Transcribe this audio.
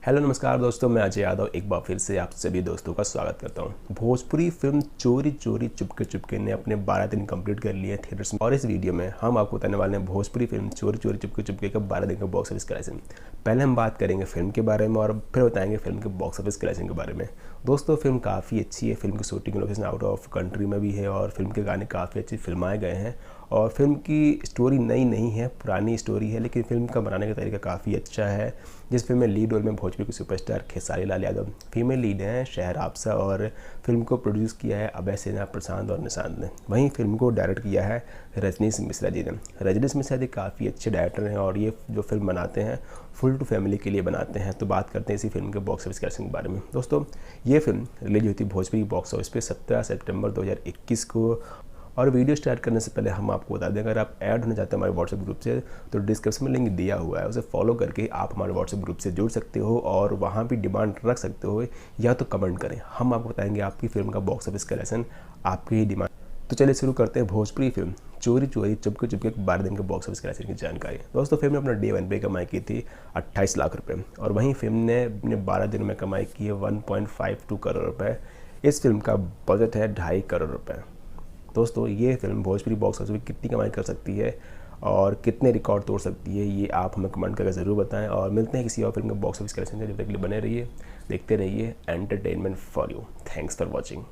Hello नमस्कार दोस्तों, मैं अजय यादव एक बार फिर से आप सभी दोस्तों का स्वागत करता हूं। भोजपुरी फिल्म चोरी चोरी चुपके चुपके ने अपने 12 दिन कंप्लीट कर लिए थिएटर्स में और इस वीडियो में हम आपको बताने वाले हैं भोजपुरी फिल्म चोरी चोरी चुपके चुपके का 12 दिन का बॉक्स ऑफिस कलेक्शन। पहले हम बात करेंगे फिल्म के बारे में और फिर बताएंगे फिल्म के बॉक्स ऑफिस कलेक्शन के बारे में। दोस्तों फिल्म काफ़ी अच्छी है, फिल्म की shooting location out of country में भी है और फिल्म के गाने काफ़ी अच्छे फिल्माए गए हैं और फिल्म की स्टोरी नई नहीं है, पुरानी स्टोरी है, लेकिन फिल्म का बनाने का तरीका काफ़ी अच्छा है। जिस फिल्म में लीड रोल में भोजपुरी के superstar Khesari Lal Yadav, female lead हैं शहर आपसा और फिल्म को प्रोड्यूस किया है अभय सिन्हा, प्रशांत और निशांत ने। वहीं फिल्म को डायरेक्ट किया है रजनीश मिश्रा जी ने। रजनीश मिश्रा जी काफ़ी अच्छे डायरेक्टर हैं और ये जो फिल्म बनाते हैं फुल टू फैमिली के लिए बनाते हैं। तो बात करते हैं इसी फिल्म के बॉक्स ऑफिस कलेक्शन के बारे में। दोस्तों ये फिल्म रिलीज हुई थी भोजपुरी बॉक्स ऑफिस पे 17 सितंबर 2021 को। और वीडियो स्टार्ट करने से पहले हम आपको बता दें, अगर आप ऐड होना चाहते हैं हमारे व्हाट्सएप ग्रुप से तो डिस्क्रिप्शन में लिंक दिया हुआ है, उसे फॉलो करके आप हमारे व्हाट्सएप ग्रुप से जुड़ सकते हो और वहाँ भी डिमांड रख सकते हो या तो कमेंट करें, हम आपको बताएंगे आपकी फिल्म का बॉक्स ऑफिस कलेक्शन आपकी ही डिमांड। तो चलिए शुरू करते हैं भोजपुरी फिल्म चोरी चोरी चुपके चुपके 12 दिन के बॉक्स ऑफिस कलेक्शन की जानकारी। दोस्तों फिल्म ने अपना डे 1 पे कमाई की थी 28 लाख रुपए और वहीं फिल्म ने अपने 12 दिन में कमाई की है 1.52 करोड़ रुपए। इस फिल्म का बजट है 2.5 करोड़ रुपए। दोस्तों ये फिल्म भोजपुरी बॉक्स ऑफिस में कितनी कमाई कर सकती है और कितने रिकॉर्ड तोड़ सकती है, ये आप हमें कमेंट करके ज़रूर बताएं। और मिलते हैं किसी और फिल्म के बॉक्स ऑफिस कलेक्शन से। जब तक के लिए बने रहिए, देखते रहिए entertainment for you. Thanks for watching.